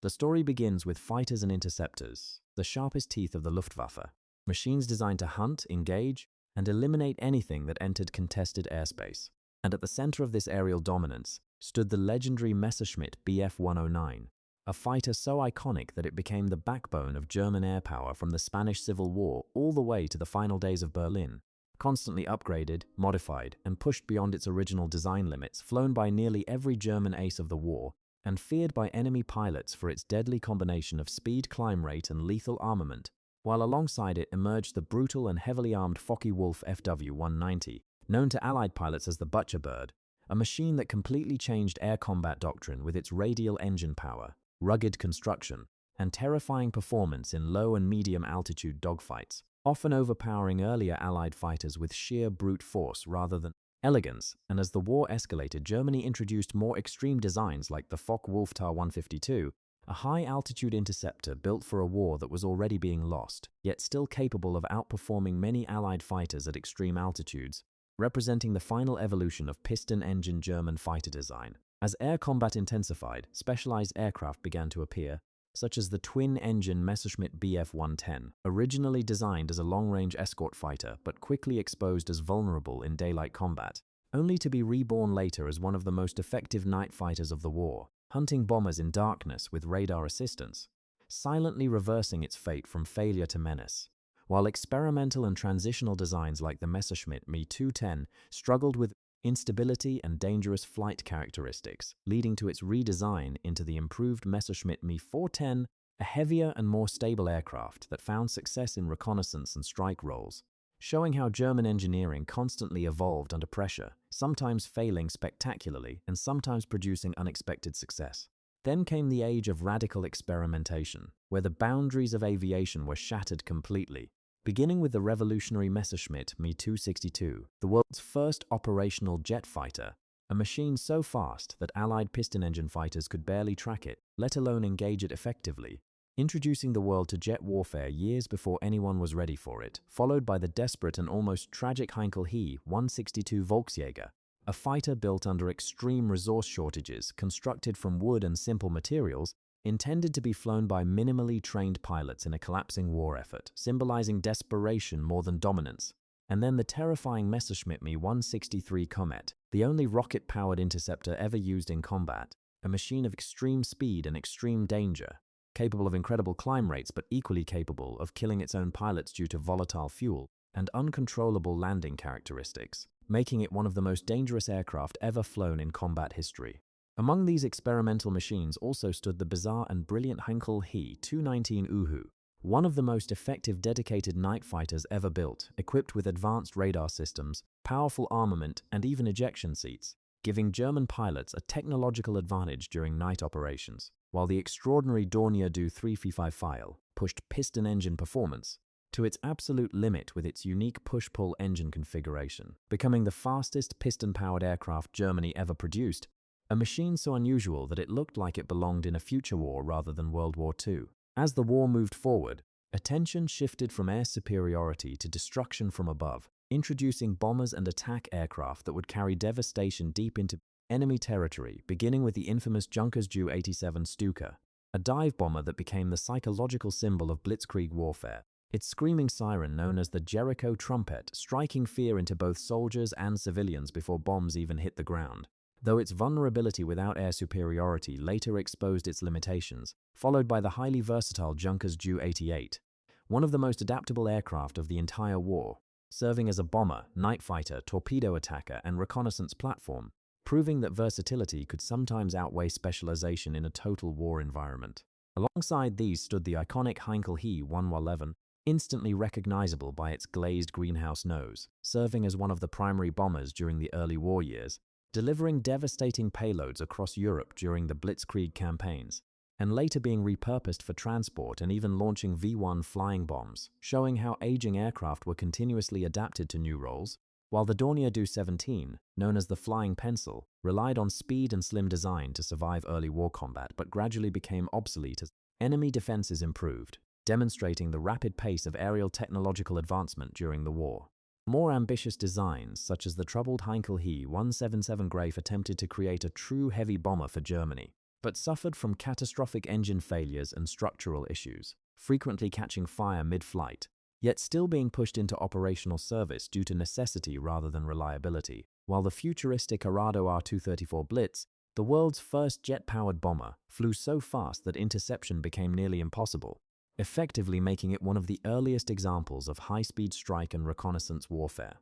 The story begins with fighters and interceptors, the sharpest teeth of the Luftwaffe, machines designed to hunt, engage, and eliminate anything that entered contested airspace. And at the center of this aerial dominance stood the legendary Messerschmitt Bf 109, a fighter so iconic that it became the backbone of German air power from the Spanish Civil War all the way to the final days of Berlin. Constantly upgraded, modified, and pushed beyond its original design limits, flown by nearly every German ace of the war, and feared by enemy pilots for its deadly combination of speed, climb rate, and lethal armament, while alongside it emerged the brutal and heavily armed Focke-Wulf Fw 190, known to Allied pilots as the Butcher Bird, a machine that completely changed air combat doctrine with its radial engine power, rugged construction, and terrifying performance in low and medium altitude dogfights, often overpowering earlier Allied fighters with sheer brute force rather than elegance. And as the war escalated, Germany introduced more extreme designs like the Focke-Wulf Fw 152, a high-altitude interceptor built for a war that was already being lost, yet still capable of outperforming many Allied fighters at extreme altitudes, representing the final evolution of piston-engine German fighter design. As air combat intensified, specialized aircraft began to appear, such as the twin-engine Messerschmitt Bf 110, originally designed as a long-range escort fighter but quickly exposed as vulnerable in daylight combat, only to be reborn later as one of the most effective night fighters of the war, hunting bombers in darkness with radar assistance, silently reversing its fate from failure to menace. While experimental and transitional designs like the Messerschmitt Me 210 struggled with instability and dangerous flight characteristics, leading to its redesign into the improved Messerschmitt Me 410, a heavier and more stable aircraft that found success in reconnaissance and strike roles, showing how German engineering constantly evolved under pressure, sometimes failing spectacularly and sometimes producing unexpected success. Then came the age of radical experimentation, where the boundaries of aviation were shattered completely, beginning with the revolutionary Messerschmitt Me 262, the world's first operational jet fighter, a machine so fast that Allied piston-engine fighters could barely track it, let alone engage it effectively, introducing the world to jet warfare years before anyone was ready for it, followed by the desperate and almost tragic Heinkel He 162 Volksjäger, a fighter built under extreme resource shortages, constructed from wood and simple materials, intended to be flown by minimally trained pilots in a collapsing war effort, symbolizing desperation more than dominance. And then the terrifying Messerschmitt Me 163 Komet, the only rocket-powered interceptor ever used in combat, a machine of extreme speed and extreme danger, capable of incredible climb rates but equally capable of killing its own pilots due to volatile fuel and uncontrollable landing characteristics, making it one of the most dangerous aircraft ever flown in combat history. Among these experimental machines also stood the bizarre and brilliant Heinkel He 219 Uhu, one of the most effective dedicated night fighters ever built, equipped with advanced radar systems, powerful armament, and even ejection seats, giving German pilots a technological advantage during night operations, while the extraordinary Dornier Do 355 Pfeil pushed piston engine performance to its absolute limit with its unique push-pull engine configuration, becoming the fastest piston-powered aircraft Germany ever produced, a machine so unusual that it looked like it belonged in a future war rather than World War II. As the war moved forward, attention shifted from air superiority to destruction from above, introducing bombers and attack aircraft that would carry devastation deep into enemy territory, beginning with the infamous Junkers Ju-87 Stuka, a dive bomber that became the psychological symbol of blitzkrieg warfare, its screaming siren known as the Jericho trumpet, striking fear into both soldiers and civilians before bombs even hit the ground. Though its vulnerability without air superiority later exposed its limitations, followed by the highly versatile Junkers Ju-88, one of the most adaptable aircraft of the entire war, serving as a bomber, night fighter, torpedo attacker, and reconnaissance platform, proving that versatility could sometimes outweigh specialization in a total war environment. Alongside these stood the iconic Heinkel He 111, instantly recognizable by its glazed greenhouse nose, serving as one of the primary bombers during the early war years, delivering devastating payloads across Europe during the Blitzkrieg campaigns, and later being repurposed for transport and even launching V-1 flying bombs, showing how aging aircraft were continuously adapted to new roles, while the Dornier Do 17, known as the Flying Pencil, relied on speed and slim design to survive early war combat but gradually became obsolete as enemy defenses improved, demonstrating the rapid pace of aerial technological advancement during the war. More ambitious designs, such as the troubled Heinkel He 177 Graf, attempted to create a true heavy bomber for Germany, but suffered from catastrophic engine failures and structural issues, frequently catching fire mid-flight, yet still being pushed into operational service due to necessity rather than reliability. While the futuristic Arado Ar 234 Blitz, the world's first jet-powered bomber, flew so fast that interception became nearly impossible, effectively making it one of the earliest examples of high-speed strike and reconnaissance warfare.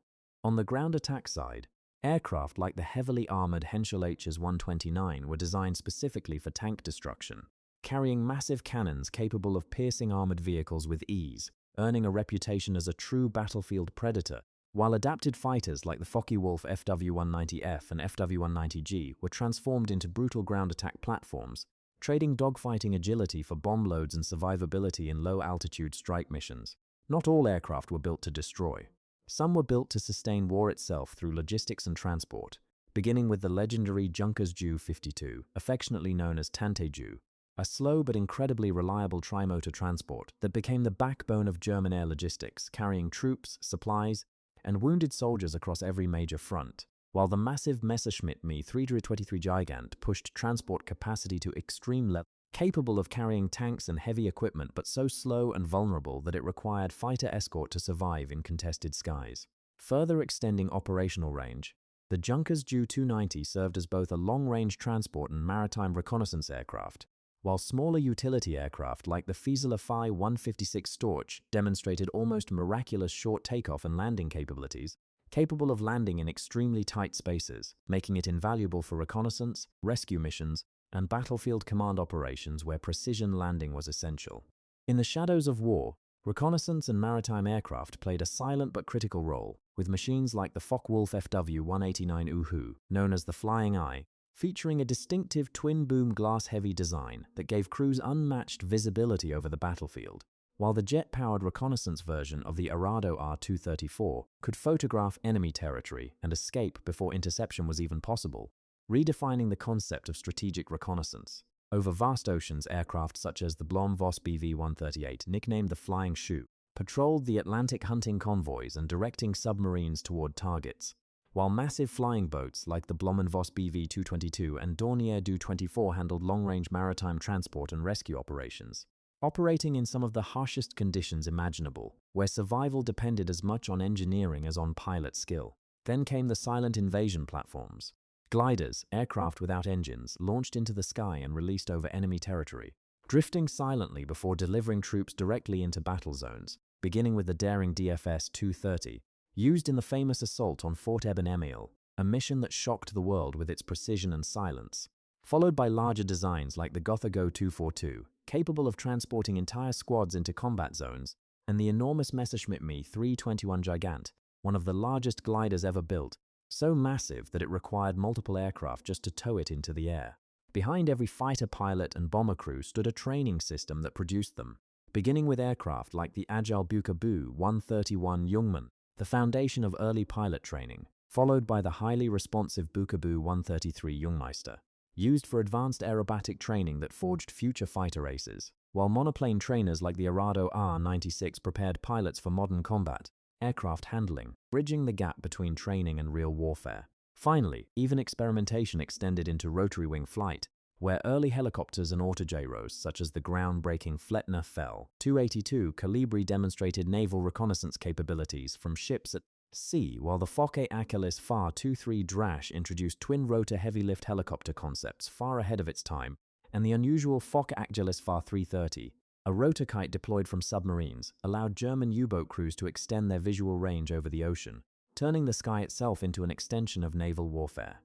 On the ground attack side, aircraft like the heavily armored Heinkel He's 129 were designed specifically for tank destruction, carrying massive cannons capable of piercing armored vehicles with ease, earning a reputation as a true battlefield predator, while adapted fighters like the Focke-Wulf Fw190F and Fw190G were transformed into brutal ground attack platforms, trading dogfighting agility for bomb loads and survivability in low-altitude strike missions. Not all aircraft were built to destroy. Some were built to sustain war itself through logistics and transport, beginning with the legendary Junkers-Ju 52, affectionately known as Tante-Ju, a slow but incredibly reliable trimotor transport that became the backbone of German air logistics, carrying troops, supplies, and wounded soldiers across every major front, while the massive Messerschmitt Me 323 Gigant pushed transport capacity to extreme levels, capable of carrying tanks and heavy equipment but so slow and vulnerable that it required fighter escort to survive in contested skies. Further extending operational range, the Junkers-Ju 290 served as both a long-range transport and maritime reconnaissance aircraft, while smaller utility aircraft like the Fieseler Pfeil 156 Storch demonstrated almost miraculous short takeoff and landing capabilities, capable of landing in extremely tight spaces, making it invaluable for reconnaissance, rescue missions, and battlefield command operations where precision landing was essential. In the shadows of war, reconnaissance and maritime aircraft played a silent but critical role, with machines like the Focke-Wulf Fw 189 Uhu, known as the Flying Eye, featuring a distinctive twin-boom glass-heavy design that gave crews unmatched visibility over the battlefield, while the jet-powered reconnaissance version of the Arado Ar 234 could photograph enemy territory and escape before interception was even possible, redefining the concept of strategic reconnaissance. Over vast oceans, aircraft such as the Blom-Vos Bv 138, nicknamed the Flying Shoe, patrolled the Atlantic hunting convoys and directing submarines toward targets, while massive flying boats like the Blom-Vos Bv 222 and Dornier Do 24 handled long-range maritime transport and rescue operations, operating in some of the harshest conditions imaginable, where survival depended as much on engineering as on pilot skill. Then came the silent invasion platforms. Gliders, aircraft without engines, launched into the sky and released over enemy territory, drifting silently before delivering troops directly into battle zones, beginning with the daring DFS-230, used in the famous assault on Fort Eben Emael, a mission that shocked the world with its precision and silence, followed by larger designs like the Gotha-Go 242, capable of transporting entire squads into combat zones, and the enormous Messerschmitt Me 321 Gigant, one of the largest gliders ever built, so massive that it required multiple aircraft just to tow it into the air. Behind every fighter pilot and bomber crew stood a training system that produced them, beginning with aircraft like the agile Buka-Bu 131 Jungmann, the foundation of early pilot training, followed by the highly responsive Buka-Bu 133 Jungmeister, used for advanced aerobatic training that forged future fighter aces, while monoplane trainers like the Arado Ar 96 prepared pilots for modern combat, aircraft handling, bridging the gap between training and real warfare. Finally, even experimentation extended into rotary wing flight, where early helicopters and autogyros such as the groundbreaking Flettner Fell 282 Calibri demonstrated naval reconnaissance capabilities from ships at sea, while the Focke Achilles Far 23 Drash introduced twin-rotor heavy-lift helicopter concepts far ahead of its time, and the unusual Focke Achilles Far 330, a rotor kite deployed from submarines, allowed German U-boat crews to extend their visual range over the ocean, turning the sky itself into an extension of naval warfare.